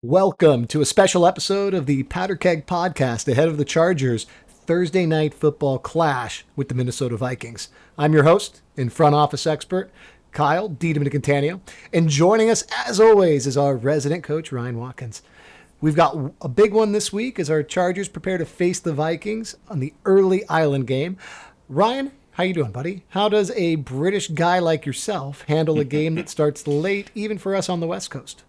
Welcome to a special episode of the PowderKeg podcast ahead of the Chargers' Thursday night football clash with the Minnesota Vikings. I'm your host and front office expert, Kyle DiDomenicantanio, and joining us as always is our resident coach, Ryan Watkins. We've got a big one this week as our Chargers prepare to face the Vikings on the early island game. Ryan, how you doing, buddy? How does a British guy like yourself handle a game that starts late, even for us on the West Coast?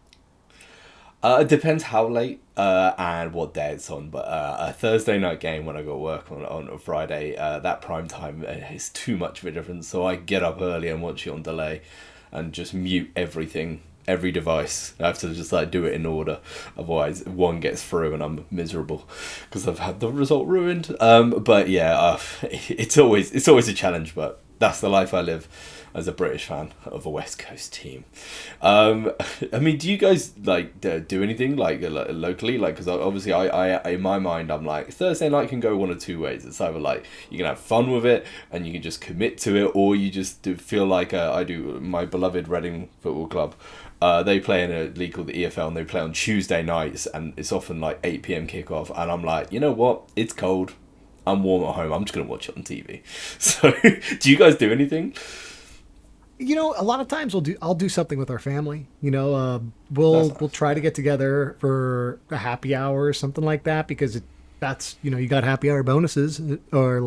It depends how late and what day it's on, but a Thursday night game when I go to work on a Friday, that prime time is too much of a difference. So I get up early and watch it on delay, and just mute everything, every device. I have to just do it in order, otherwise one gets through and I'm miserable because I've had the result ruined. But yeah, it's always a challenge, but that's the life I live as a British fan of a West Coast team. I mean, do you guys do anything locally? Because obviously, I in my mind, I'm like Thursday night can go one of two ways. It's either you can have fun with it and you can just commit to it, or you just feel like I do. My beloved Reading Football Club. They play in a league called the EFL, and they play on Tuesday nights, and it's often 8 p.m. kickoff. And I'm like, you know what? It's cold. I'm warm at home. I'm just gonna watch it on TV. So, do you guys do anything? A lot of times I'll do something with our family. That's We'll nice. try to get together for a happy hour or something like that because that's you got happy hour bonuses or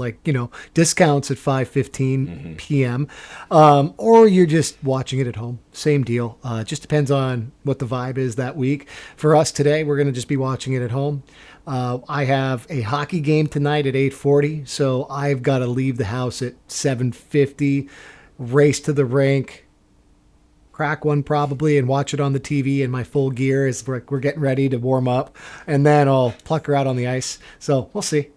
discounts at 5:15 p.m. Or you're just watching it at home. Same deal. It just depends on what the vibe is that week. For us today, we're gonna just be watching it at home. I have a hockey game tonight at 8:40, so I've got to leave the house at 7:50, race to the rink, crack one probably, and watch it on the TV in my full gear as we're getting ready to warm up, and then I'll pluck her out on the ice. So we'll see.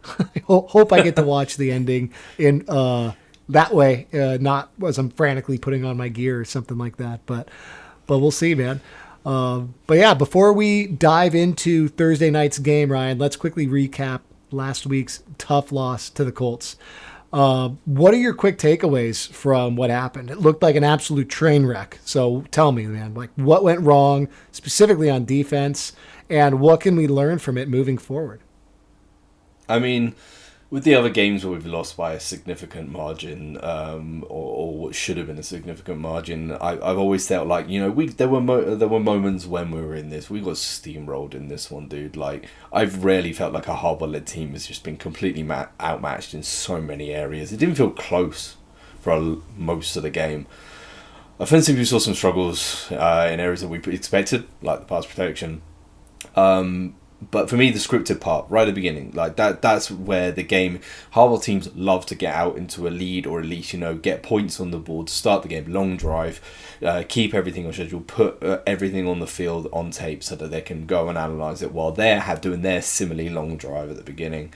Hope I get to watch the ending in that way, not as I'm frantically putting on my gear or something like that. But we'll see, man. But yeah, before we dive into Thursday night's game, Ryan, let's quickly recap last week's tough loss to the Colts. What are your quick takeaways from what happened? It looked like an absolute train wreck. So tell me, man, what went wrong specifically on defense, and what can we learn from it moving forward? I mean, with the other games where we've lost by a significant margin, or what should have been a significant margin, I've always felt there were moments when we were in this. We got steamrolled in this one, dude. I've rarely felt like a Harbour-led team has just been completely outmatched in so many areas. It didn't feel close for most of the game. Offensively, we saw some struggles in areas that we expected, like the pass protection. But for me, the scripted part, right at the beginning, that's where the game, Harvard teams love to get out into a lead, or at least, get points on the board, start the game, long drive, keep everything on schedule, put everything on the field on tape so that they can go and analyse it while they're doing their similarly long drive at the beginning.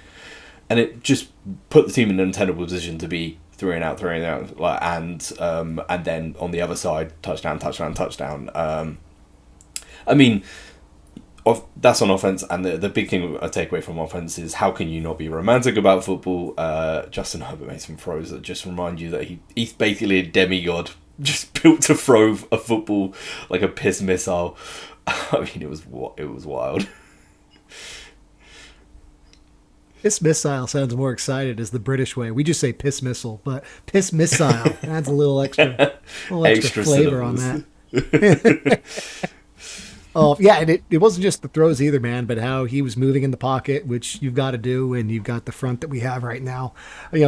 And it just put the team in an untenable position to be three and out, and then on the other side, touchdown, touchdown, touchdown. I mean, that's on offense, and the big thing I take away from offense is how can you not be romantic about football? Justin Herbert made some throws that just remind you that he's basically a demigod, just built to throw a football like a piss missile. I mean, it was wild. Piss missile sounds more excited as the British way. We just say piss missile, but piss missile adds a little extra Extra flavor on syllables. that. Oh, yeah, and it wasn't just the throws either, man, but how he was moving in the pocket, which you've got to do, and you've got the front that we have right now.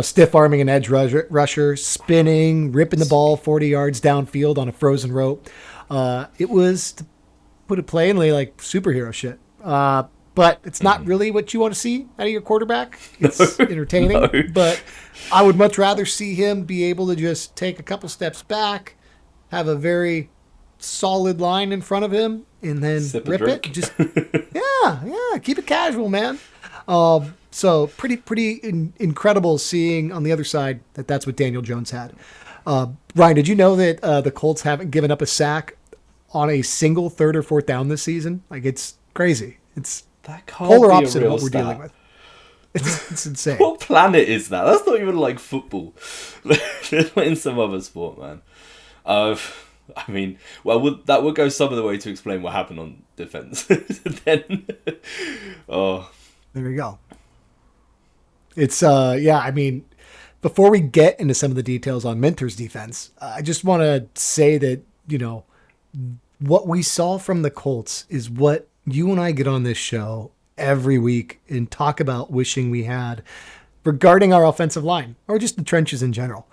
Stiff arming an edge rusher, spinning, ripping the ball 40 yards downfield on a frozen rope. It was, to put it plainly, like superhero shit. But it's not really what you want to see out of your quarterback. It's entertaining, No. but I would much rather see him be able to just take a couple steps back, have a very solid line in front of him, and then Sip a rip it. drink. Just yeah, keep it casual, man. So pretty incredible seeing on the other side that's what Daniel Jones had. Ryan, did you know that the Colts haven't given up a sack on a single third or fourth down this season? It's crazy. It's That can't polar be a opposite of real what we're stat. dealing with. It's insane. What planet is that? That's not even like football. They're playing some other sport, man. I mean, that would go some of the way to explain what happened on defense, then oh, There you go. It's yeah, I mean, before we get into some of the details on Minter's defense, I just want to say that, what we saw from the Colts is what you and I get on this show every week and talk about wishing we had regarding our offensive line or just the trenches in general.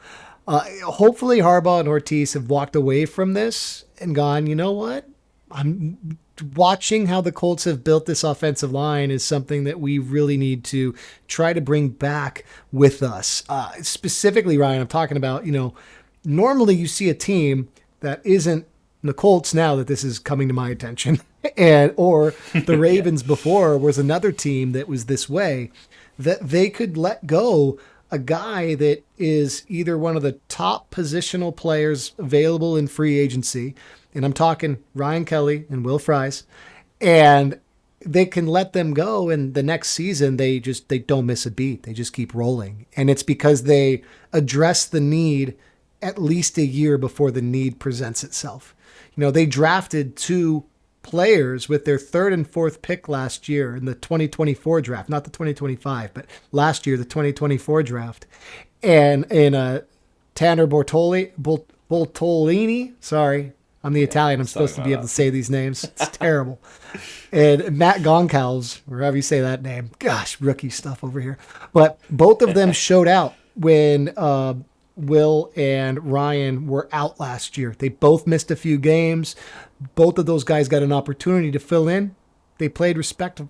Hopefully Harbaugh and Ortiz have walked away from this and gone, you know what? I'm watching how the Colts have built this offensive line is something that we really need to try to bring back with us. Specifically, Ryan, I'm talking about, normally you see a team that isn't the Colts now that this is coming to my attention or the Ravens before was another team that was this way, that they could let go a guy that is either one of the top positional players available in free agency, and I'm talking Ryan Kelly and Will Fries, and they can let them go, and the next season they don't miss a beat. They just keep rolling. And it's because they address the need at least a year before the need presents itself. They drafted 2 players with their 3rd and 4th pick last year in the 2024 draft, not the 2025, but last year, the 2024 draft. And in Tanner Bortolini, sorry, I'm the Italian. I'm supposed to be able to say these names. It's terrible. And Matt Goncalves, or however you say that name. Gosh, rookie stuff over here. But both of them showed out when Will and Ryan were out last year. They both missed a few games. Both of those guys got an opportunity to fill in. They played respect.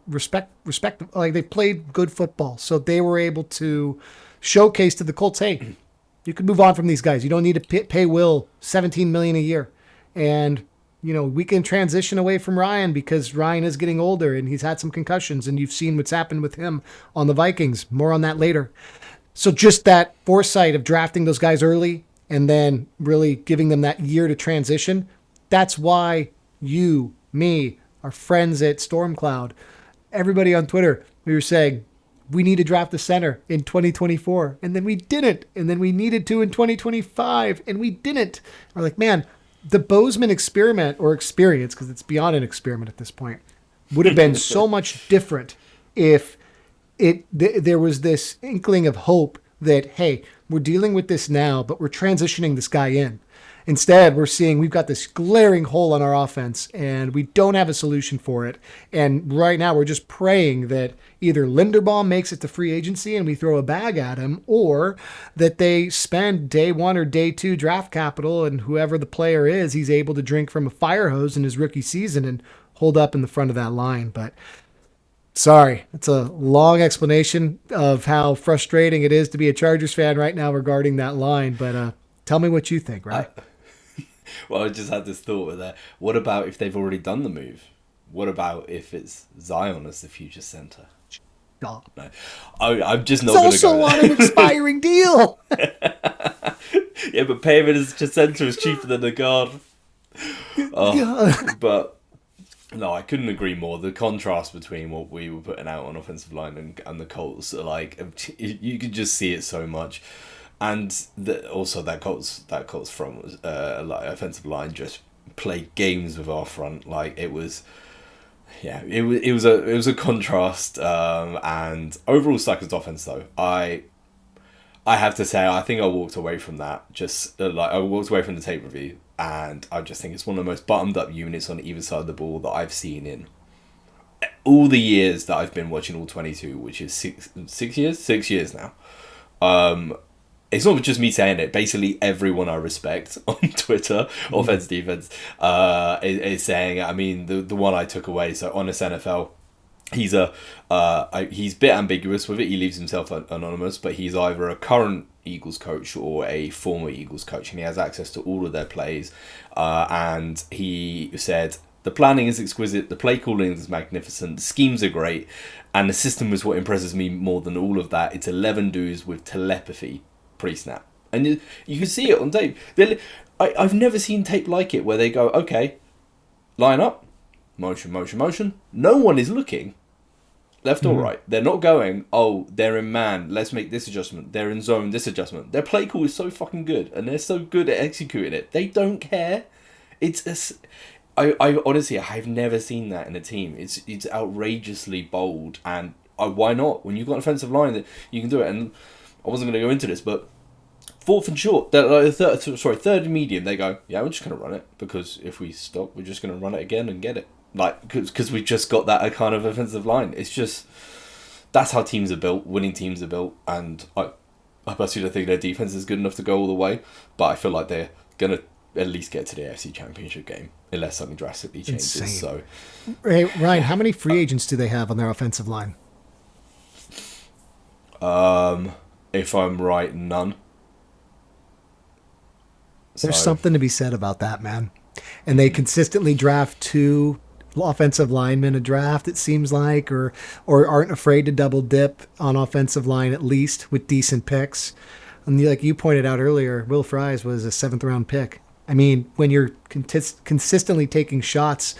Like they played good football. So they were able to showcase to the Colts, hey, you can move on from these guys. You don't need to pay Will $17 million a year. And, we can transition away from Ryan because Ryan is getting older and he's had some concussions, and you've seen what's happened with him on the Vikings. More on that later. So just that foresight of drafting those guys early and then really giving them that year to transition, that's why you, me, our friends at Stormcloud, everybody on Twitter, we were saying, we need to draft a center in 2024. And then we didn't. And then we needed to in 2025. And we didn't. We're like, man, the Bozeman experiment or experience, because it's beyond an experiment at this point, would have been so much different if there was this inkling of hope that, hey, we're dealing with this now, but we're transitioning this guy in. Instead, we're seeing we've got this glaring hole on our offense and we don't have a solution for it. And right now we're just praying that either Linderbaum makes it to free agency and we throw a bag at him, or that they spend day 1 or day 2 draft capital and whoever the player is, he's able to drink from a fire hose in his rookie season and hold up in the front of that line. But sorry, it's a long explanation of how frustrating it is to be a Chargers fan right now regarding that line. But tell me what you think, right? Well, I just had this thought with that. What about if they've already done the move? What about if it's Zion as the future center? No. I'm just not going to go there. It's also on an expiring deal. Yeah, but pay him as a center is cheaper than the guard. But no, I couldn't agree more. The contrast between what we were putting out on offensive line and the Colts, like, you could just see it so much. And also that Colts front was like offensive line just played games with our front. Like it was a contrast. And overall Stackers offense though, I have to say I think I walked away from that I walked away from the tape review, and I just think it's one of the most buttoned up units on either side of the ball that I've seen in all the years that I've been watching all 22, which is 6 years now. It's not just me saying it. Basically, everyone I respect on Twitter, offense, defense, is saying. I mean, the one I took away. So, Honest NFL, he's he's a bit ambiguous with it. He leaves himself anonymous, but he's either a current Eagles coach or a former Eagles coach, and he has access to all of their plays. And he said the planning is exquisite, the play calling is magnificent, the schemes are great, and the system is what impresses me more than all of that. It's 11 dudes with telepathy pre-snap, and you can see it on tape. I've never seen tape like it where they go, okay, line up, motion, no one is looking left or right. They're not going, oh, they're in man, let's make this adjustment, they're in zone, this adjustment. Their play call is so fucking good, and they're so good at executing it, they don't care. I honestly, I've never seen that in a team. It's outrageously bold, and why not? When you've got an offensive line, that you can do it. And I wasn't going to go into this, but fourth and short, third and medium, they go, yeah, we're just going to run it, because if we stop, we're just going to run it again and get it. Like, because we've just got that kind of offensive line. It's just, that's how teams are built, winning teams are built, and I personally don't think their defense is good enough to go all the way, but I feel like they're going to at least get to the AFC Championship game, unless something drastically changes. Insane. So, hey, Ryan, how many free agents do they have on their offensive line? if I'm right, none. There's something to be said about that, man. And they consistently draft 2 offensive linemen a draft, it seems like, or aren't afraid to double dip on offensive line, at least with decent picks. And like you pointed out earlier, Will Fries was a 7th round pick. I mean, when you're consistently taking shots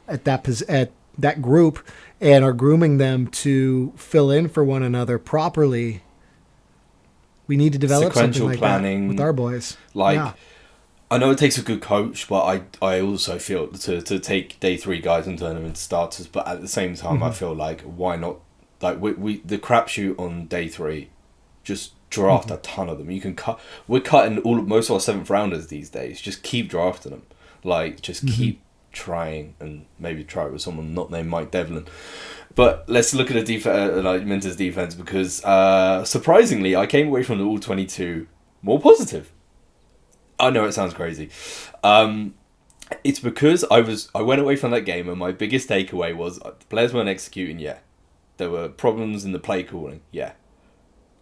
at that group and are grooming them to fill in for one another properly, we need to develop something like that with our boys. I know it takes a good coach, but I also feel to take day 3 guys and turn them into starters. But at the same time, I feel like, why not? Like, we the crapshoot on day 3, just draft a ton of them. You can cut. We're cutting most of our 7th rounders these days. Just keep drafting them. Like, just keep trying, and maybe try it with someone not named Mike Devlin. But let's look at like Minter's defense, because surprisingly, I came away from the All-22 more positive. I know it sounds crazy. It's because I went away from that game, and my biggest takeaway was the players weren't executing. Yeah, there were problems in the play calling. Yeah,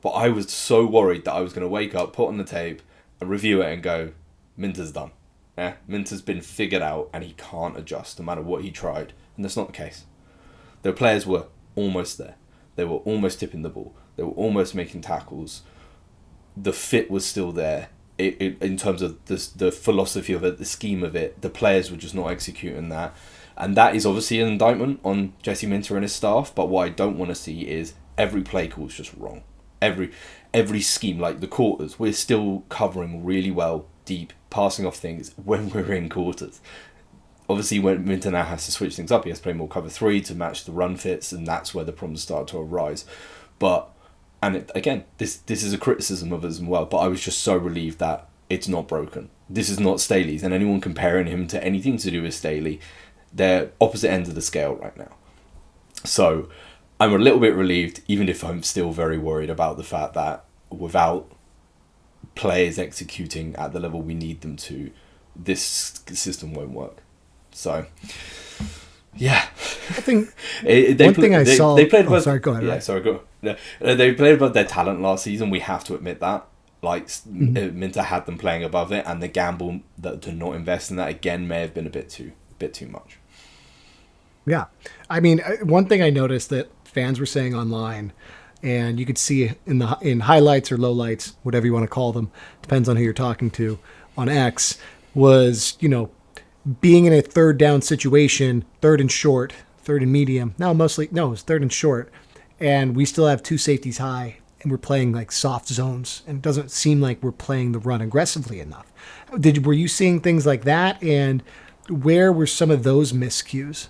but I was so worried that I was going to wake up, put on the tape, and review it, and go, Minter's done. Yeah, Minter's been figured out, and he can't adjust no matter what he tried. And that's not the case. The players were almost there. They were almost tipping the ball. They were almost making tackles. The fit was still there. In terms of the philosophy of it, the scheme of it, the players were just not executing that. And that is obviously an indictment on Jesse Minter and his staff, but what I don't want to see is every play call is just wrong. Every scheme, like the quarters, we're still covering really well, deep, passing off things when we're in quarters. Obviously, when Minter now has to switch things up, he has to play more cover 3 to match the run fits, and that's where the problems start to arise. But again, this is a criticism of us as well, but I was just so relieved that it's not broken. This is not Staley's, and anyone comparing him to anything to do with Staley, they're opposite ends of the scale right now. So I'm a little bit relieved, even if I'm still very worried about the fact that without players executing at the level we need them to, this system won't work. So, yeah. I think they played above. Sorry, go ahead. Yeah, right? sorry, go. No, they played above their talent last season. We have to admit that. Like, Minter had them playing above it, and the gamble to not invest in that again may have been a bit too much. Yeah, I mean, one thing I noticed that fans were saying online, and you could see in highlights or lowlights, whatever you want to call them, depends on who you're talking to, on X, was, being in a 3rd down situation, 3rd and short, 3rd and medium. It's 3rd and short, and we still have 2 safeties high, and we're playing like soft zones, and it doesn't seem like we're playing the run aggressively enough. Were you seeing things like that, and where were some of those miscues?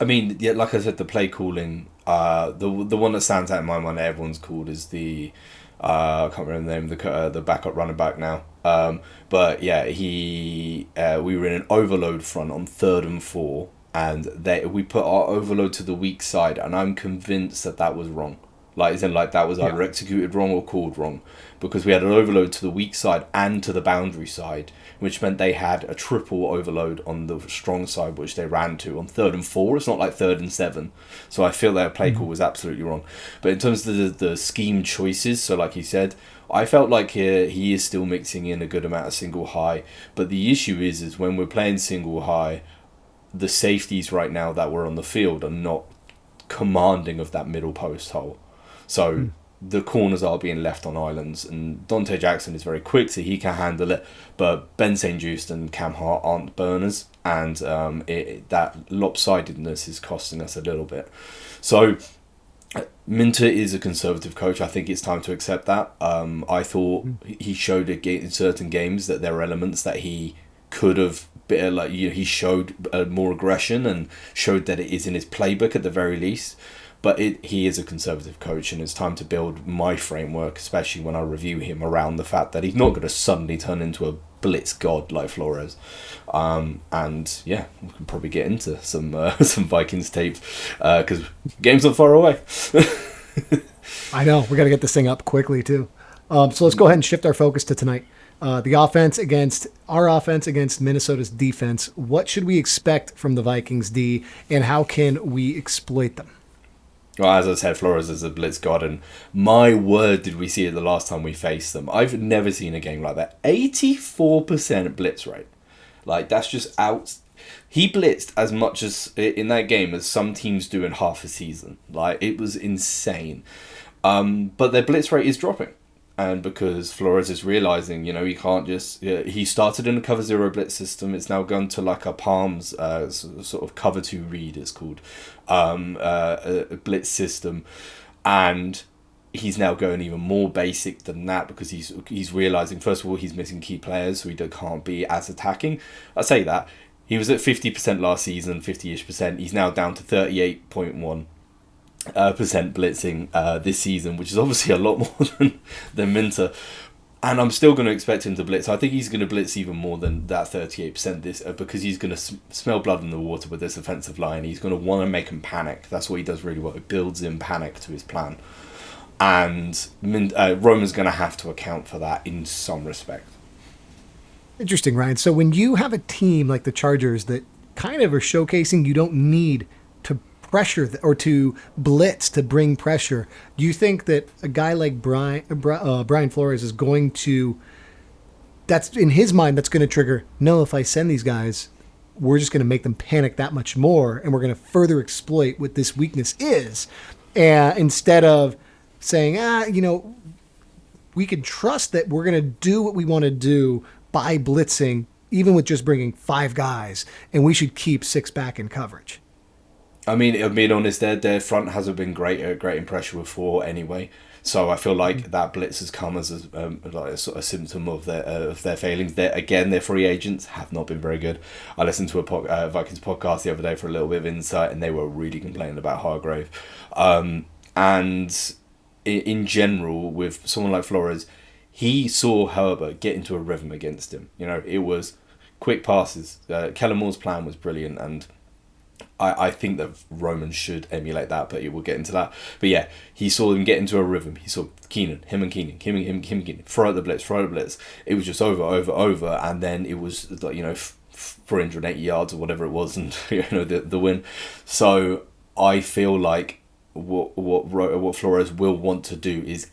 I mean, yeah, like I said, the play calling, the one that stands out in my mind that everyone's called is the I can't remember the name, the backup running back now. But yeah, we were in an overload front on 3rd and 4, and we put our overload to the weak side, and I'm convinced that was wrong. That was either executed wrong or called wrong, because we had an overload to the weak side and to the boundary side, which meant they had a triple overload on the strong side, which they ran to on 3rd and 4. It's not like 3rd and 7. So I feel their play call was absolutely wrong. But in terms of the scheme choices, so like you said, I felt like he is still mixing in a good amount of single high. But the issue is when we're playing single high, the safeties right now that were on the field are not commanding of that middle post hole. So the corners are being left on islands, and Dante Jackson is very quick, so he can handle it. But Ben St. Just and Cam Hart aren't burners, and that lopsidedness is costing us a little bit. So Minter is a conservative coach. I think it's time to accept that. I thought he showed in certain games that there were elements that he could have bit of he showed more aggression and showed that it is in his playbook at the very least. But he is a conservative coach, and it's time to build my framework, especially when I review him, around the fact that he's not going to suddenly turn into a blitz god like Flores. And yeah, we can probably get into some Vikings tape because game's not far away. I know, we got to get this thing up quickly too. So let's go ahead and shift our focus to tonight. The offense against Minnesota's defense. What should we expect from the Vikings D, and how can we exploit them? Well, as I said, Flores is a blitz god, and my word, did we see it the last time we faced them. I've never seen a game like that. 84% blitz rate. Like, that's just out. He blitzed as much as in that game as some teams do in half a season. Like, it was insane. But their blitz rate is dropping. And because Flores is realizing, he can't just... he started in a cover zero blitz system. It's now gone to like a Palms sort of cover two read, it's called. A blitz system. And he's now going even more basic than that because he's realizing, first of all, he's missing key players, so he can't be as attacking. I say that. He was at 50% last season, 50-ish%. He's now down to 38.1%. Percent blitzing this season, which is obviously a lot more than Minter, and I'm still going to expect him to blitz. I think he's going to blitz even more than that 38% this because he's going to smell blood in the water with this offensive line. He's going to want to make him panic. That's what he does really well. He builds in panic to his plan, and Roman's going to have to account for that in some respect. Interesting, Ryan. So when you have a team like the Chargers that kind of are showcasing you don't need to pressure or to blitz to bring pressure, do you think that a guy like Brian Flores is going to, that's in his mind, that's going to trigger, no, if I send these guys, we're just going to make them panic that much more, and we're going to further exploit what this weakness is, instead of saying, we can trust that we're going to do what we want to do by blitzing, even with just bringing 5 guys, and we should keep 6 back in coverage? I mean, being honest, their front hasn't been great impression with 4 anyway. So I feel like that blitz has come as a sort of symptom of their failings. Their free agents have not been very good. I listened to a Vikings podcast the other day for a little bit of insight, and they were really complaining about Hargrave. And in general, with someone like Flores, he saw Herbert get into a rhythm against him. It was quick passes. Kellen Moore's plan was brilliant, and I think that Roman should emulate that, but we'll get into that. But yeah, he saw him get into a rhythm. He saw him and Keenan, throw out the blitz. It was just over, and then it was 480 yards or whatever it was, and the win. So I feel like what Flores will want to do is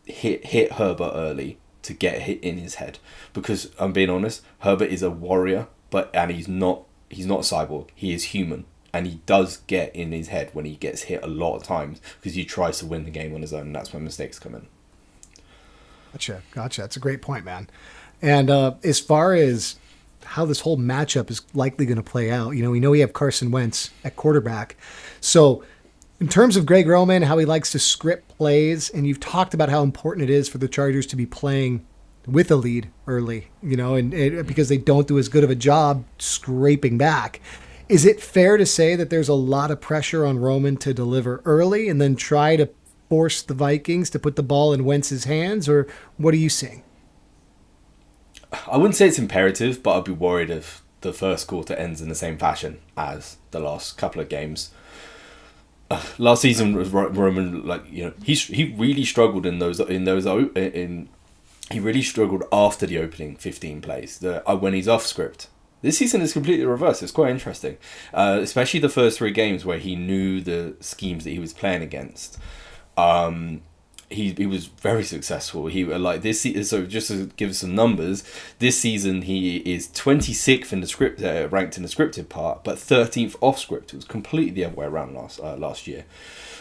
hit Herbert early to get hit in his head, because I'm being honest, Herbert is a warrior, and he's not a cyborg. He is human, and he does get in his head when he gets hit a lot of times because he tries to win the game on his own, and that's when mistakes come in. Gotcha. That's a great point, man. And as far as how this whole matchup is likely going to play out, we know we have Carson Wentz at quarterback. So in terms of Greg Roman, how he likes to script plays, and you've talked about how important it is for the Chargers to be playing with a lead early, and because they don't do as good of a job scraping back. Is it fair to say that there's a lot of pressure on Roman to deliver early and then try to force the Vikings to put the ball in Wentz's hands, or what are you seeing? I wouldn't say it's imperative, but I'd be worried if the first quarter ends in the same fashion as the last couple of games. Last season, Roman, he really struggled he really struggled after the opening 15 plays, when he's off script. This season is completely reversed. It's quite interesting, especially the first 3 games where he knew the schemes that he was playing against. He was very successful. So just to give some numbers, this season he is 26th in the script, ranked in the scripted part, but 13th off script. It was completely the other way around last year.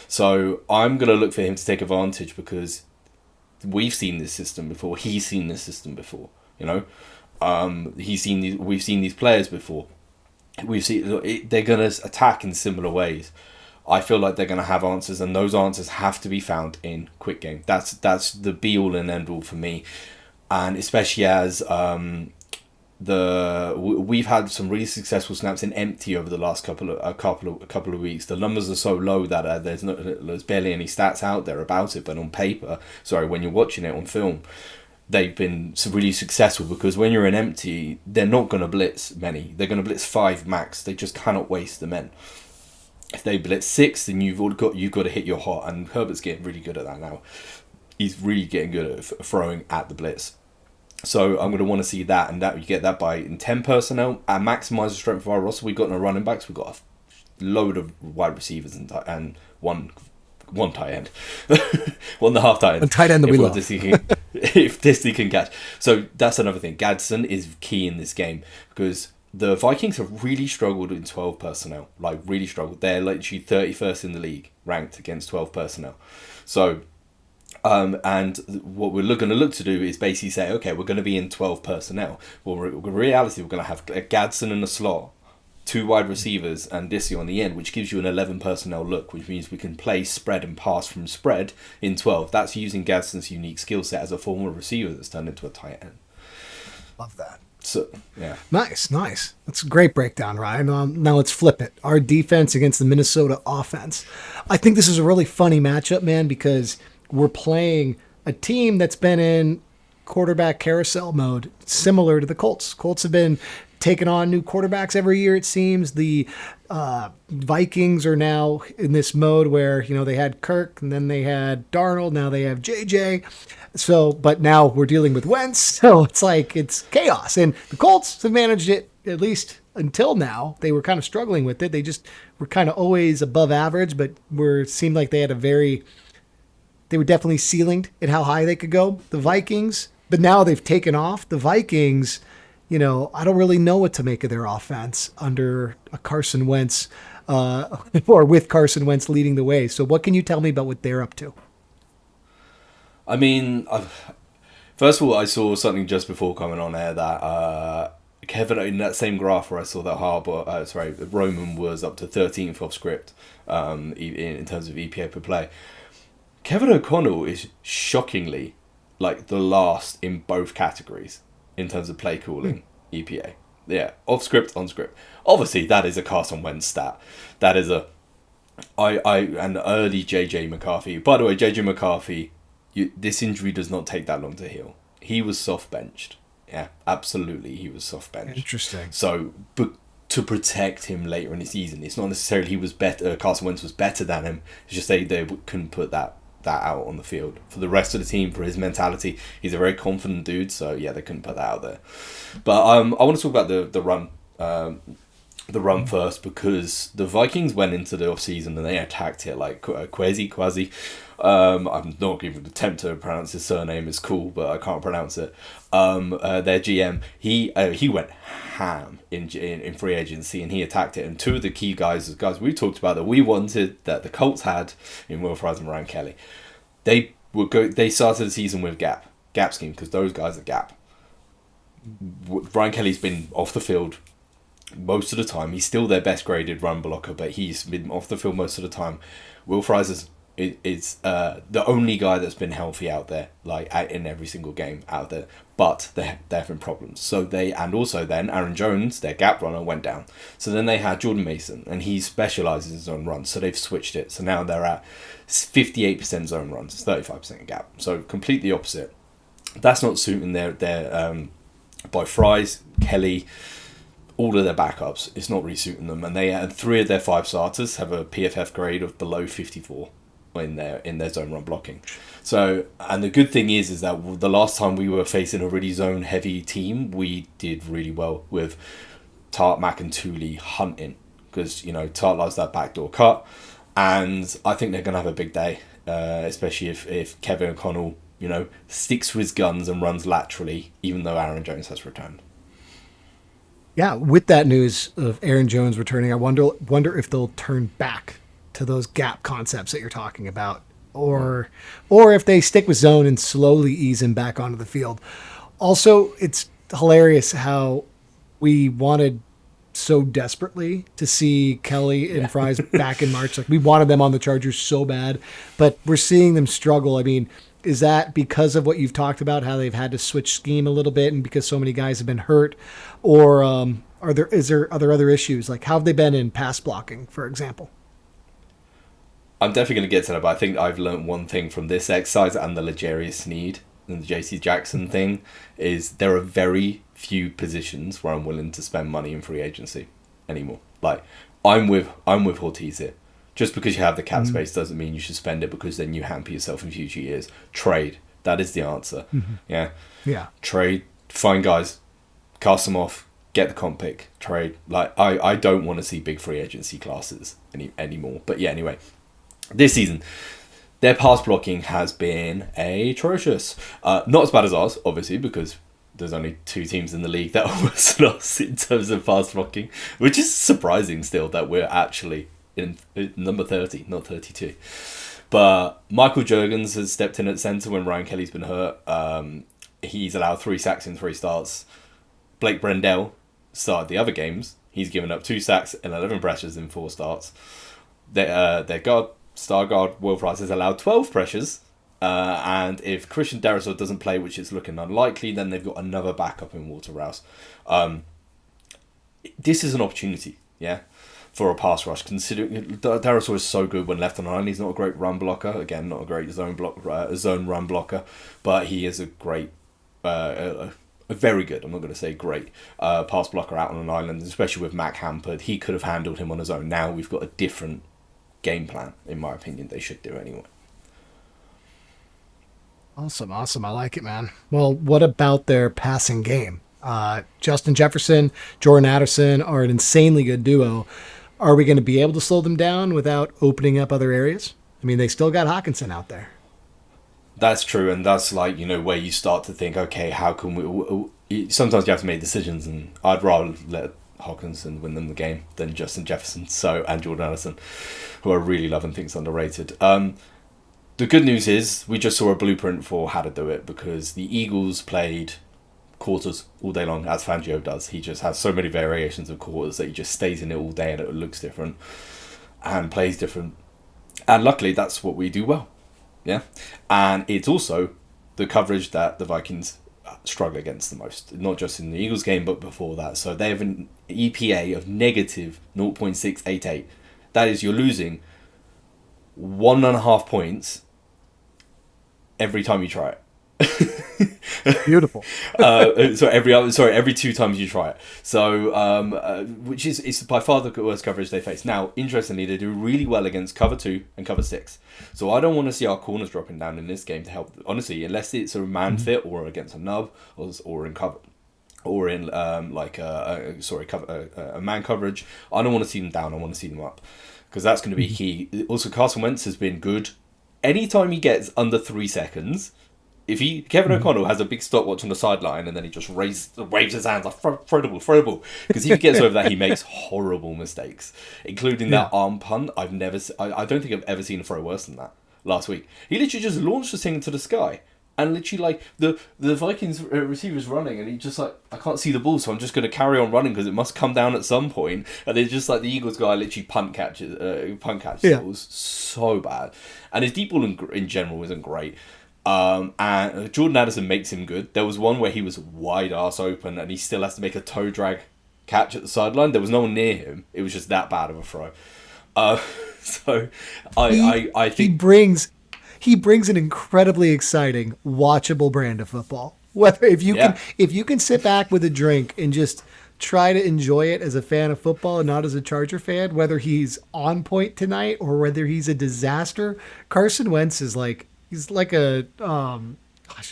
So I'm gonna look for him to take advantage because we've seen this system before. He's seen this system before. We've seen these players before. They're gonna attack in similar ways. I feel like they're gonna have answers, and those answers have to be found in quick game. That's the be all and end all for me, and especially as we've had some really successful snaps in empty over the last couple of weeks. The numbers are so low that there's barely any stats out there about it. But on paper, when you're watching it on film, they've been really successful, because when you're in empty, they're not going to blitz many. They're going to blitz 5 max. They just cannot waste the men. If they blitz 6, then you've got to hit your hot, and Herbert's getting really good at that now. He's really getting good at throwing at the blitz. So I'm going to want to see that, and that you get that by in 10 personnel and maximise the strength of our roster. We've got no running backs. We've got a load of wide receivers and one tight end, 1.5 tight end. A tight end that we love. If Disney can catch. So that's another thing. Gadsden is key in this game, because the Vikings have really struggled in 12 personnel. Like, really struggled. They're literally 31st in the league, ranked against 12 personnel. So, and what we're going to look to do is basically say, okay, we're going to be in 12 personnel. Well, in reality, we're going to have a Gadsden in the slot, 2 wide receivers, and Dissy on the end, which gives you an 11 personnel look, which means we can play spread and pass from spread in 12. That's using Gadsden's unique skill set as a former receiver that's turned into a tight end. Love that. So, yeah. Nice. That's a great breakdown, Ryan. Now let's flip it. Our defense against the Minnesota offense. I think this is a really funny matchup, man, because we're playing a team that's been in quarterback carousel mode, similar to the Colts. Colts have been taking on new quarterbacks every year, it seems. The Vikings are now in this mode where, they had Kirk, and then they had Darnold, now they have JJ. So, but now we're dealing with Wentz, so it's chaos. And the Colts have managed it, at least until now. They were kind of struggling with it. They just were kind of always above average, but seemed like they had they were definitely ceilinged at how high they could go. The Vikings, but now they've taken off. The Vikings, I don't really know what to make of their offense under a Carson Wentz, or with Carson Wentz leading the way. So what can you tell me about what they're up to? I mean, first of all, I saw something just before coming on air that Kevin, in that same graph where I saw that Roman was up to 13th off script in terms of EPA per play. Kevin O'Connell is shockingly like the last in both categories in terms of play calling EPA. Yeah, off script, on script. Obviously, that is a Carson Wentz stat. That is an early JJ McCarthy. By the way, JJ McCarthy, this injury does not take that long to heal. He was soft benched. Yeah, absolutely, he was soft benched. Interesting. So, but to protect him later in the season, it's not necessarily he was better. Carson Wentz was better than him. It's just they couldn't put that out on the field. For the rest of the team, for his mentality, he's a very confident dude. So yeah, they couldn't put that out there. But I want to talk about the run. The run first, because the Vikings went into the offseason and they attacked it like Quasi. I'm not even attempt to pronounce his surname. It's cool, but I can't pronounce it. Their GM, he went ham in free agency, and he attacked it. And 2 of the key guys we talked about that we wanted, that the Colts had in Will Fries and Ryan Kelly, they started the season with gap scheme, because those guys are gap. Ryan Kelly's been off the field most of the time. He's still their best graded run blocker, but he's been off the field most of the time. Will Fries is the only guy that's been healthy out there, like in every single game out there. But they're having problems. So then Aaron Jones, their gap runner, went down. So then they had Jordan Mason, and he specializes in zone runs. So they've switched it. So now they're at 58% zone runs, 35% gap. So completely opposite. That's not suiting their by Fries, Kelly, all of their backups. It's not really suiting them, and they had 3 of their 5 starters have a PFF grade of below 54 in their zone run blocking. So, and the good thing is that the last time we were facing a really zone heavy team, we did really well with Tart, Mack, and Tooley hunting, because Tart loves that backdoor cut, and I think they're gonna have a big day, especially if Kevin O'Connell sticks to his guns and runs laterally, even though Aaron Jones has returned. Yeah, with that news of Aaron Jones returning, I wonder if they'll turn back to those gap concepts that you're talking about, or if they stick with zone and slowly ease him back onto the field. Also, it's hilarious how we wanted so desperately to see Kelly and Fries back in March. Like, we wanted them on the Chargers so bad, but we're seeing them struggle. I mean, Is that because of what you've talked about, how they've had to switch scheme a little bit, and because so many guys have been hurt, or are there other issues? Like, how have they been in pass blocking, for example? I'm definitely going to get to that, but I think I've learned one thing from this exercise and the L'Jarius Sneed and the JC Jackson thing is there are very few positions where I'm willing to spend money in free agency anymore. Like, I'm with Ortiz here. Just because you have the cap space doesn't mean you should spend it, because then you hamper yourself in future years. Trade. That is the answer. Yeah. Yeah. Trade. Find guys. Cast them off. Get the comp pick. Trade. Like, I don't want to see big free agency classes anymore. But yeah, anyway. This season, their pass blocking has been atrocious. Not as bad as ours, obviously, because there's only 2 teams in the league that are worse than us in terms of pass blocking, which is surprising still that we're actually in number 30, not 32. But Michael Juergens has stepped in at centre when Ryan Kelly's been hurt. He's allowed 3 sacks in 3 starts. Blake Brendel started the other games. He's given up 2 sacks and 11 pressures in 4 starts. Their star guard, Will Price, has allowed 12 pressures. And if Christian Darrisaw doesn't play, which is looking unlikely, then they've got another backup in Walter Rouse. This is an opportunity, yeah, for a pass rush. Considering Darrisaw is so good when left on line, he's not a great run blocker. Again, not a great zone run blocker, but he is a great, a very good. I'm not going to say great pass blocker out on an island, especially with Mac hampered. He could have handled him on his own. Now we've got a different game plan, in my opinion. They should do anyway. Awesome. I like it, man. Well, what about their passing game? Justin Jefferson, Jordan Addison are an insanely good duo. Are we going to be able to slow them down without opening up other areas? I mean, they still got Hawkinson out there. That's true, and that's like, where you start to think, okay, how can we... Sometimes you have to make decisions, and I'd rather let Hawkinson win them the game than Justin Jefferson and Jordan Addison, who I really love and think's underrated. The good news is we just saw a blueprint for how to do it, because the Eagles played quarters all day long, as Fangio does. He just has so many variations of quarters that he just stays in it all day and it looks different and plays different. And luckily, that's what we do well. Yeah. And it's also the coverage that the Vikings struggle against the most, not just in the Eagles game, but before that. So they have an EPA of negative 0.688. That is, you're losing 1.5 points every time you try it. Beautiful. Every 2 times you try it. So, which is it's by far the worst coverage they face. Now, interestingly, they do really well against cover 2 and cover 6. So I don't want to see our corners dropping down in this game to help. Honestly, unless it's a man fit or against a nub or in cover. Or in a man coverage. I don't want to see them down. I want to see them up, because that's going to be key. Also, Carson Wentz has been good. Anytime he gets under 3 seconds, Kevin O'Connell has a big stopwatch on the sideline, and then he just waves his hands like throw the ball. Because if he gets over that, he makes horrible mistakes, including that arm punt. I don't think I've ever seen a throw worse than that. Last week, he literally just launched this thing into the sky. And literally, like, the Vikings receiver's running, and he just like, I can't see the ball, so I'm just going to carry on running because it must come down at some point. And it's just like the Eagles guy literally punt catches. Yeah. It was so bad. And his deep ball in general isn't great. And Jordan Addison makes him good. There was one where he was wide arse open, and he still has to make a toe drag catch at the sideline. There was no one near him. It was just that bad of a throw. So I think he brings an incredibly exciting, watchable brand of football. Whether if you can sit back with a drink and just try to enjoy it as a fan of football and not as a Charger fan, whether he's on point tonight or whether he's a disaster, Carson Wentz is like a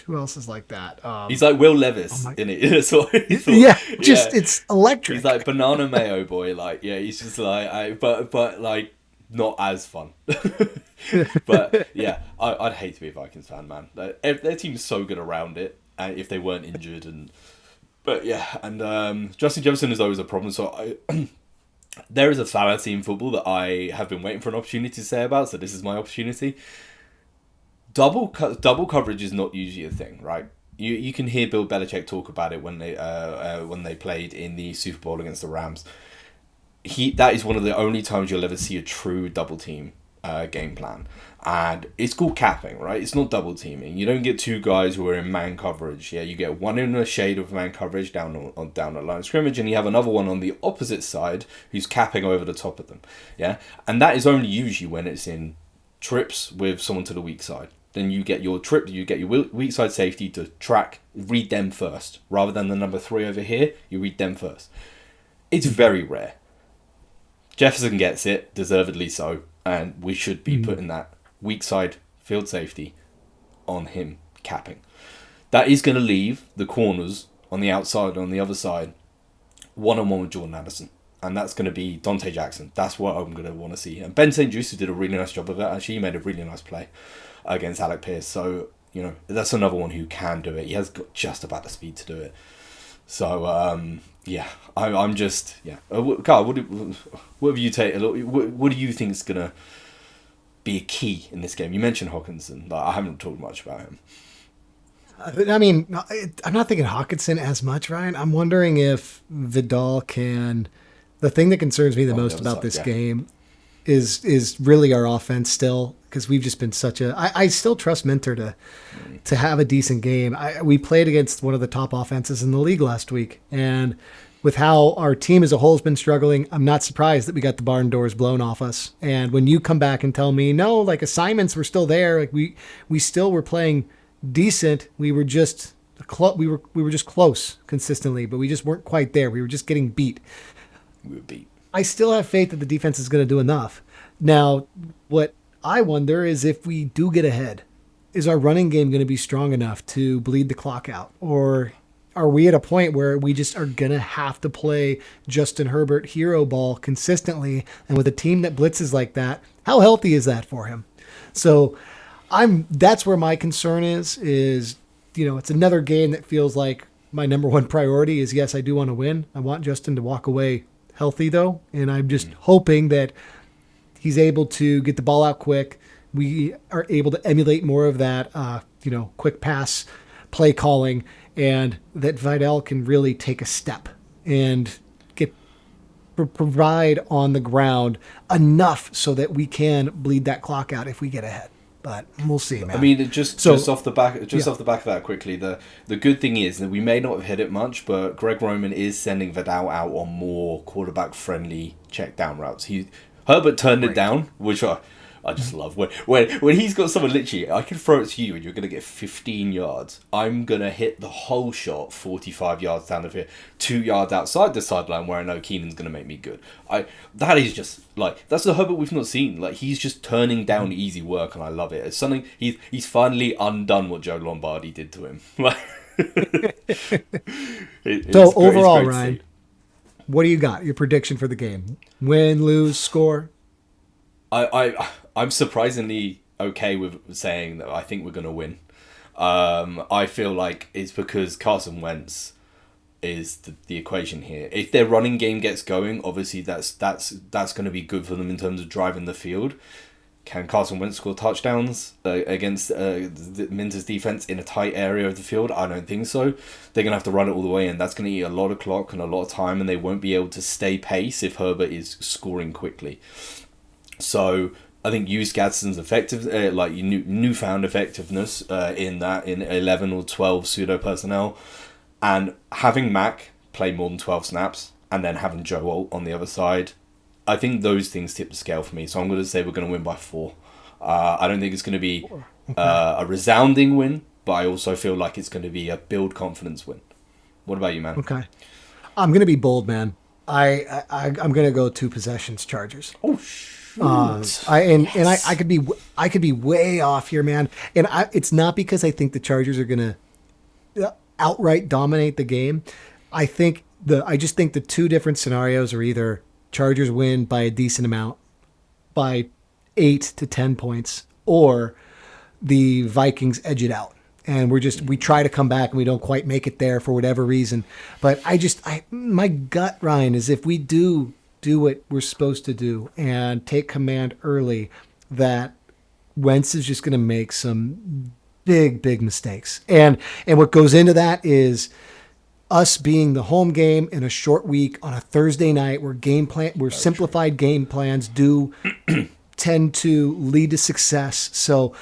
who else is like that? He's like Will Levis in it. That's what he thought. Yeah, it's electric. He's like banana mayo boy. Like, yeah, he's just like but like not as fun. But yeah, I'd hate to be a Vikings fan, man. Their team's so good around it, if they weren't injured. But Justin Jefferson is always a problem. So there is a fallacy in football that I have been waiting for an opportunity to say about. So this is my opportunity. Double coverage is not usually a thing, right? You can hear Bill Belichick talk about it when they played in the Super Bowl against the Rams. That is one of the only times you'll ever see a true double team game plan. And it's called capping, right? It's not double teaming. You don't get two guys who are in man coverage. Yeah, you get one in a shade of man coverage down the line of scrimmage, and you have another one on the opposite side who's capping over the top of them. Yeah, and that is only usually when it's in trips with someone to the weak side. Then you get your weak side safety to track, read them first, rather than the number 3 over here. You read them first. It's very rare. Jefferson gets it, deservedly so, and we should be putting that weak side field safety on him capping. That is going to leave the corners on the outside, on the other side, one-on-one with Jordan Addison. And that's going to be Dante Jackson. That's what I'm going to want to see. And Ben St. Juste did a really nice job of it. Actually, he made a really nice play against Alec Pierce. So, that's another one who can do it. He has got just about the speed to do it. So, I'm just, Carl, what have you taken? What do you think is going to be a key in this game? You mentioned Hawkinson. I haven't talked much about him. I mean, I'm not thinking Hawkinson as much, Ryan. I'm wondering if Vidal can. The thing that concerns me the most about this game is really our offense still, because we've just been such a. I still trust Minter to have a decent game. We played against one of the top offenses in the league last week, and with how our team as a whole has been struggling, I'm not surprised that we got the barn doors blown off us. And when you come back and tell me, no, like assignments were still there, like we still were playing decent, we were just we were just close consistently, but we just weren't quite there. We were just getting beat. We were beat. I still have faith that the defense is going to do enough. Now, what I wonder is if we do get ahead, is our running game going to be strong enough to bleed the clock out, or are we at a point where we just are going to have to play Justin Herbert hero ball consistently? And with a team that blitzes like that, how healthy is that for him? So that's where my concern is, it's another game that feels like my number one priority is, yes, I do want to win. I want Justin to walk away healthy though. And I'm just hoping that he's able to get the ball out quick. We are able to emulate more of that, quick pass play calling, and that Vidal can really take a step and provide on the ground enough so that we can bleed that clock out if we get ahead. But we'll see, man. I mean, just off the back of that quickly, the good thing is that we may not have hit it much, but Greg Roman is sending Vidal out on more quarterback friendly check down routes. Herbert turned it down, which I just love when he's got someone literally, I can throw it to you and you're going to get 15 yards. I'm going to hit the whole shot 45 yards down the field, 2 yards outside the sideline where I know Keenan's going to make me good. That is just that's the Herbert we've not seen. He's just turning down easy work, and I love it. It's something he's finally undone what Joe Lombardi did to him. So overall, Ryan, what do you got? Your prediction for the game? Win, lose, score? I'm surprisingly okay with saying that I think we're going to win. I feel like it's because Carson Wentz is the equation here. If their running game gets going, obviously that's going to be good for them in terms of driving the field. Can Carson Wentz score touchdowns against Minter's defense in a tight area of the field? I don't think so. They're going to have to run it all the way, and that's going to eat a lot of clock and a lot of time, and they won't be able to stay pace if Herbert is scoring quickly. So I think use Gadsden's effective, newfound effectiveness in 11 or 12 pseudo personnel, and having Mac play more than 12 snaps, and then having Joe Alt on the other side. I think those things tip the scale for me. So I'm going to say we're going to win by 4. I don't think it's going to be a resounding win, but I also feel like it's going to be a build confidence win. What about you, man? Okay, I'm going to be bold, man. I'm going to go 2 possessions Chargers. Oh, I could be way off here, man. And it's not because I think the Chargers are going to outright dominate the game. I just think the 2 different scenarios are either Chargers win by a decent amount, by 8 to 10 points, or the Vikings edge it out. And we try to come back and we don't quite make it there for whatever reason. But my gut, Ryan, is if we do what we're supposed to do and take command early, that Wentz is just going to make some big mistakes. And what goes into that is us being the home game in a short week on a Thursday night where simplified game plans do tend to lead to success. So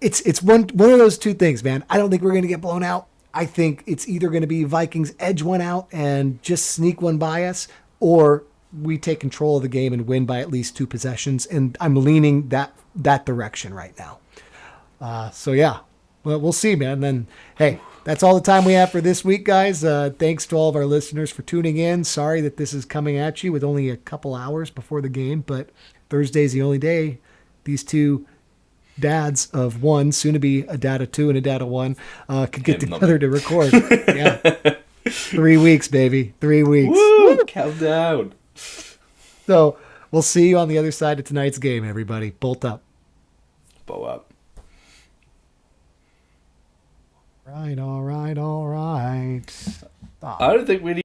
it's one of those two things, man. I don't think we're going to get blown out. I think it's either going to be Vikings edge one out and just sneak one by us, or we take control of the game and win by at least 2 possessions. And I'm leaning that direction right now. So yeah, well, we'll see, man. Then, hey, that's all the time we have for this week, guys. Thanks to all of our listeners for tuning in. Sorry that this is coming at you with only a couple hours before the game, but Thursday's the only day these two dads of one, soon to be a dad of 2 and a dad of 1, could get together to record. Yeah. 3 weeks, baby. 3 weeks. Woo! Countdown. So we'll see you on the other side of tonight's game, everybody. Bolt up. Bow up. Right, all right, all right. I don't think we need